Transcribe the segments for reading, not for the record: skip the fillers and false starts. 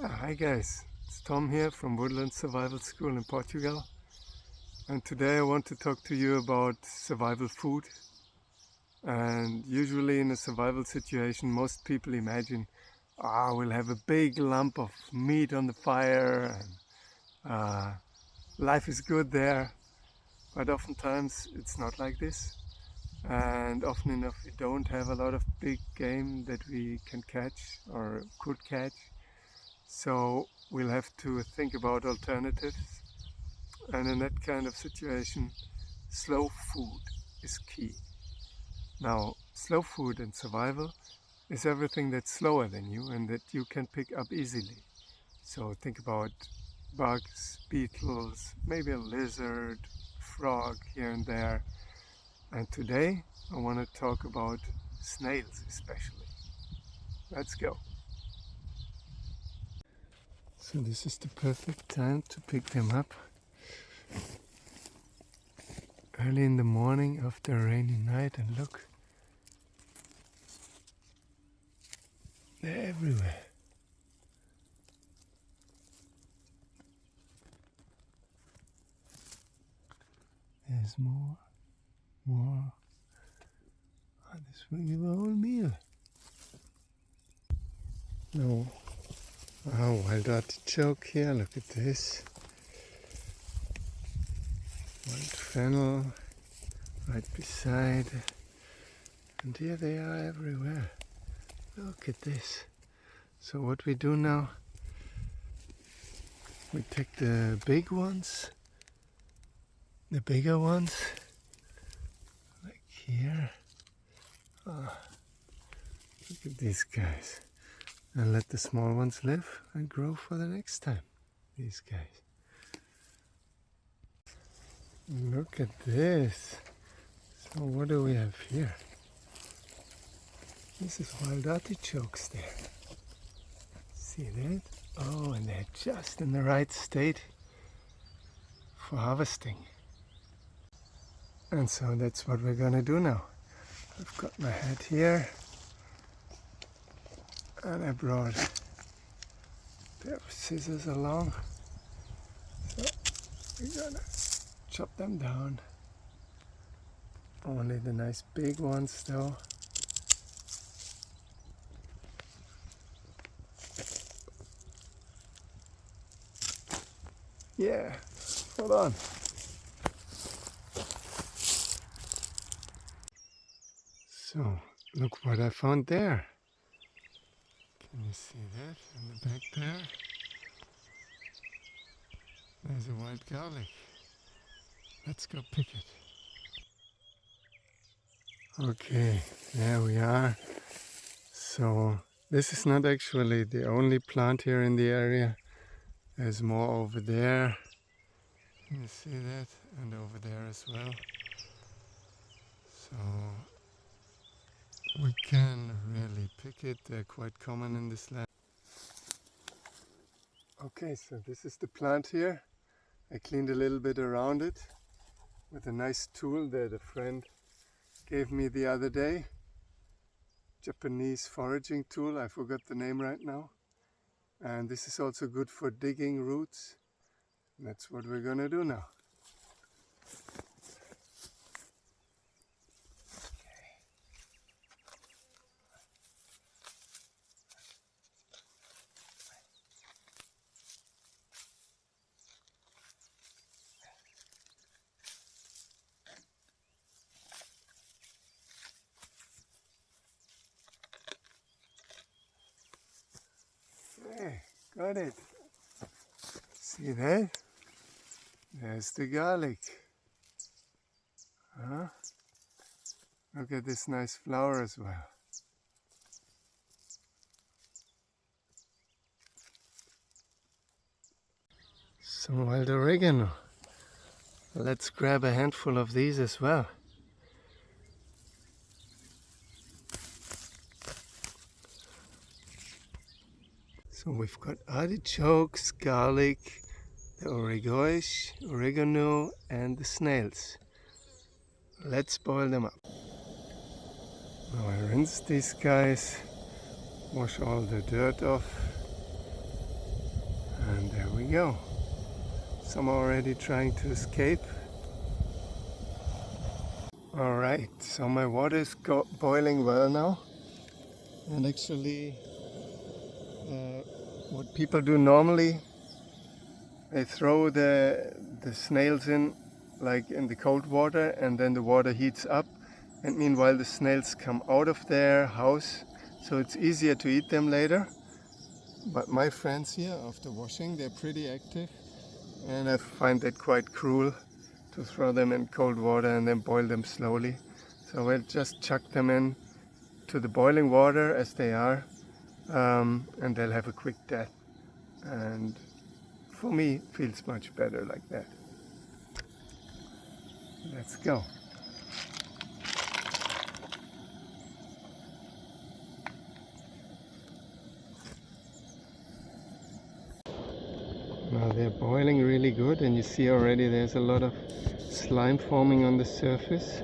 Hi guys, it's Tom here from Woodland Survival School in Portugal, and today I want to talk to you about survival food. And usually in a survival situation most people imagine, we'll have a big lump of meat on the fire and life is good there. But oftentimes it's not like this, and often enough we don't have a lot of big game that we can catch or could catch. So we'll have to think about alternatives, and in that kind of situation, slow food is key. Now, slow food and survival is everything that's slower than you and that you can pick up easily. So think about bugs, beetles, maybe a lizard, frog here and there. And today I want to talk about snails especially. Let's go. So this is the perfect time to pick them up. Early in the morning after a rainy night, and look, they're everywhere. There's more. Oh, this will give a whole meal. No. Oh, wild artichoke here, look at this. Wild fennel right beside. And here they are everywhere. Look at this. So what we do now, we take the big ones, the bigger ones, like here. Oh, look at these guys. And let the small ones live and grow for the next time. These guys. Look at this. So what do we have here? This is wild artichokes there. See that? Oh, and they're just in the right state for harvesting. And so that's what we're gonna do now. I've got my hat here, and I brought a pair of scissors along. So we're gonna chop them down. Only the nice big ones though. Yeah, hold on. So, look what I found there. Can you see that in the back there? There's a wild garlic. Let's go pick it. Okay, there we are. So, this is not actually the only plant here in the area. There's more over there. Can you see that? And over there as well. So we can really pick it. They're quite common in this land. Okay, so this is the plant here. I cleaned a little bit around it with a nice tool that a friend gave me the other day. Japanese foraging tool, I forgot the name right now. And this is also good for digging roots. And that's what we're gonna do now. Hey, got it. See that? There's the garlic. Huh? Look at this nice flower as well. Some wild oregano. Let's grab a handful of these as well. So we've got artichokes, garlic, the oregano and the snails. Let's boil them up. Now I rinse these guys, wash all the dirt off. go. Some are already trying to escape. Alright, so my water is boiling well now. And actually, what people do normally, they throw the snails in, like in the cold water, and then the water heats up. And meanwhile the snails come out of their house, so it's easier to eat them later. But my friends here, after washing, they're pretty active. And I find that quite cruel to throw them in cold water and then boil them slowly. So we'll just chuck them in to the boiling water as they are, and they'll have a quick death. And for me, it feels much better like that. Let's go. Now they're boiling really good, and you see already there's a lot of slime forming on the surface.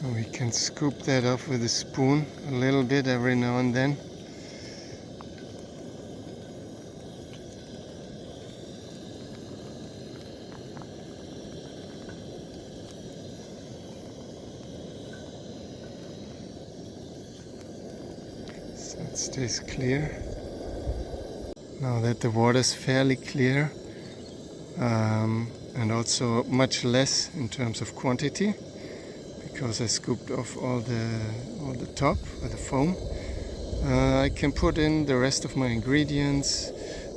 And we can scoop that off with a spoon a little bit every now and then. So it stays clear. Now that the water is fairly clear, and also much less in terms of quantity, because I scooped off all the top or the foam, I can put in the rest of my ingredients,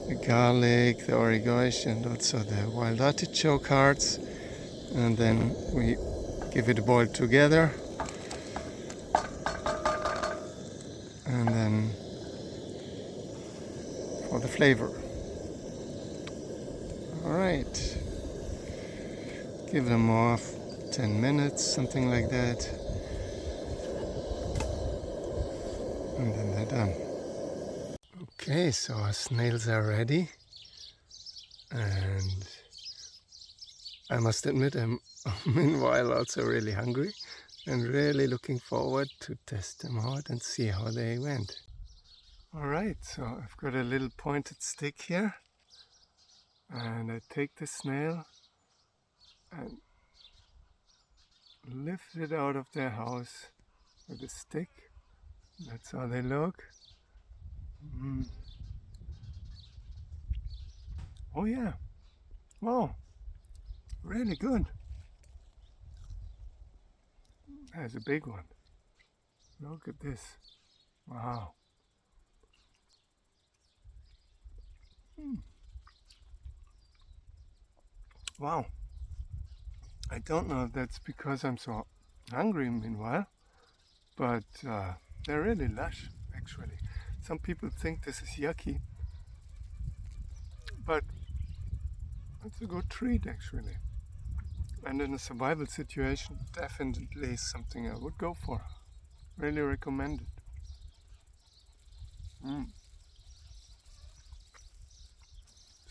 the garlic, the oregano, and also the wild artichoke hearts, and then we give it a boil together, and then for the flavor. Alright, give them off 10 minutes, something like that, and then they're done. Okay, so our snails are ready, and I must admit I'm meanwhile also really hungry and really looking forward to test them out and see how they went. Alright, so I've got a little pointed stick here, and I take the snail and lift it out of their house with a stick. That's how they look. Oh yeah, wow, really good. That's a big one. Look at this. Wow. Wow. I don't know if that's because I'm so hungry meanwhile, but they're really lush actually. Some people think this is yucky, but it's a good treat actually. And in a survival situation, definitely something I would go for. Really recommend it.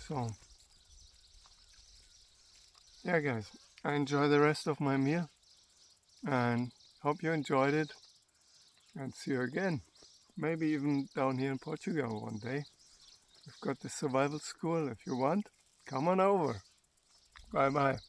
So, yeah guys, I enjoy the rest of my meal and hope you enjoyed it, and see you again. Maybe even down here in Portugal one day. We've got the survival school. If you want, come on over. Bye bye.